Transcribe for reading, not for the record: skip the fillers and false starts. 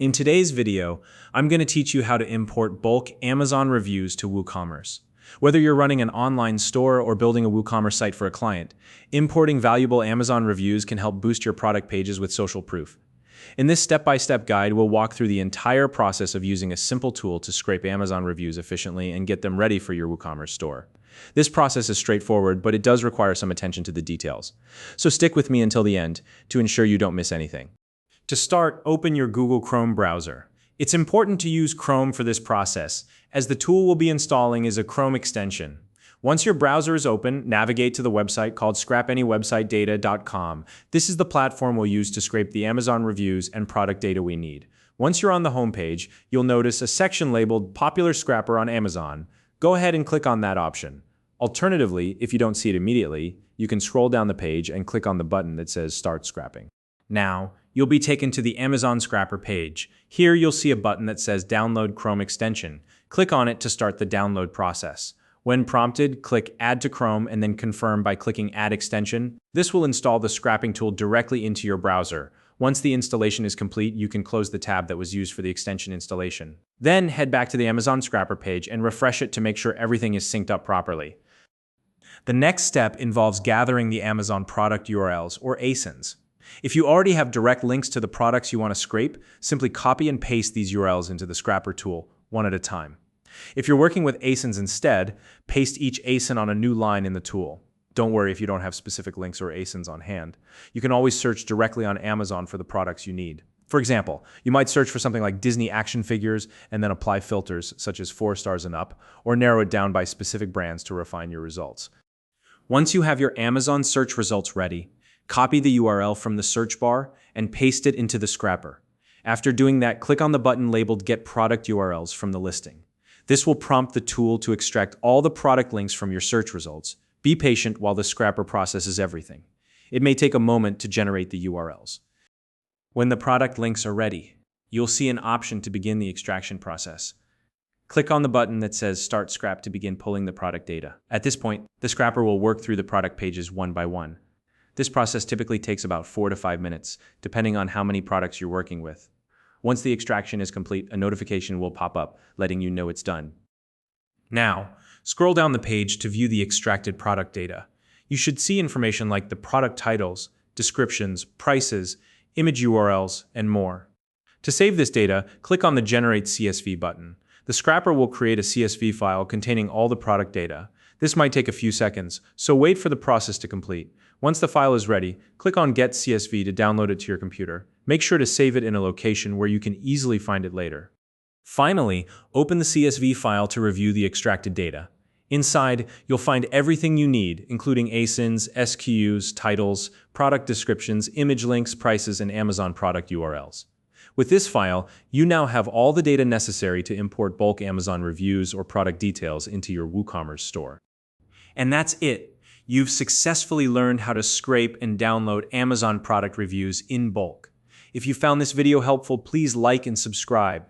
In today's video, I'm going to teach you how to import bulk Amazon reviews to WooCommerce. Whether you're running an online store or building a WooCommerce site for a client, importing valuable Amazon reviews can help boost your product pages with social proof. In this step-by-step guide, we'll walk through the entire process of using a simple tool to scrape Amazon reviews efficiently and get them ready for your WooCommerce store. This process is straightforward, but it does require some attention to the details. So stick with me until the end to ensure you don't miss anything. To start, open your Google Chrome browser. It's important to use Chrome for this process, as the tool we'll be installing is a Chrome extension. Once your browser is open, navigate to the website called scrapanywebsitedata.com. This is the platform we'll use to scrape the Amazon reviews and product data we need. Once you're on the home page, you'll notice a section labeled Popular Scrapper on Amazon. Go ahead and click on that option. Alternatively, if you don't see it immediately, you can scroll down the page and click on the button that says Start Scrapping. Now, you'll be taken to the Amazon Scrapper page. Here you'll see a button that says Download Chrome Extension. Click on it to start the download process. When prompted, click Add to Chrome and then confirm by clicking Add Extension. This will install the scrapping tool directly into your browser. Once the installation is complete, you can close the tab that was used for the extension installation. Then head back to the Amazon Scrapper page and refresh it to make sure everything is synced up properly. The next step involves gathering the Amazon product URLs, or ASINs. If you already have direct links to the products you want to scrape, simply copy and paste these URLs into the Scrapper tool, one at a time. If you're working with ASINs instead, paste each ASIN on a new line in the tool. Don't worry if you don't have specific links or ASINs on hand. You can always search directly on Amazon for the products you need. For example, you might search for something like Disney action figures and then apply filters such as 4 stars and up, or narrow it down by specific brands to refine your results. Once you have your Amazon search results ready, copy the URL from the search bar and paste it into the Scrapper. After doing that, click on the button labeled Get Product URLs from the listing. This will prompt the tool to extract all the product links from your search results. Be patient while the Scrapper processes everything. It may take a moment to generate the URLs. When the product links are ready, you'll see an option to begin the extraction process. Click on the button that says Start Scrap to begin pulling the product data. At this point, the Scrapper will work through the product pages one by one. This process typically takes about 4 to 5 minutes, depending on how many products you're working with. Once the extraction is complete, a notification will pop up, letting you know it's done. Now, scroll down the page to view the extracted product data. You should see information like the product titles, descriptions, prices, image URLs, and more. To save this data, click on the Generate CSV button. The Scrapper will create a CSV file containing all the product data. This might take a few seconds, so wait for the process to complete. Once the file is ready, click on Get CSV to download it to your computer. Make sure to save it in a location where you can easily find it later. Finally, open the CSV file to review the extracted data. Inside, you'll find everything you need, including ASINs, SKUs, titles, product descriptions, image links, prices, and Amazon product URLs. With this file, you now have all the data necessary to import bulk Amazon reviews or product details into your WooCommerce store. And that's it. You've successfully learned how to scrape and download Amazon product reviews in bulk. If you found this video helpful, please like and subscribe.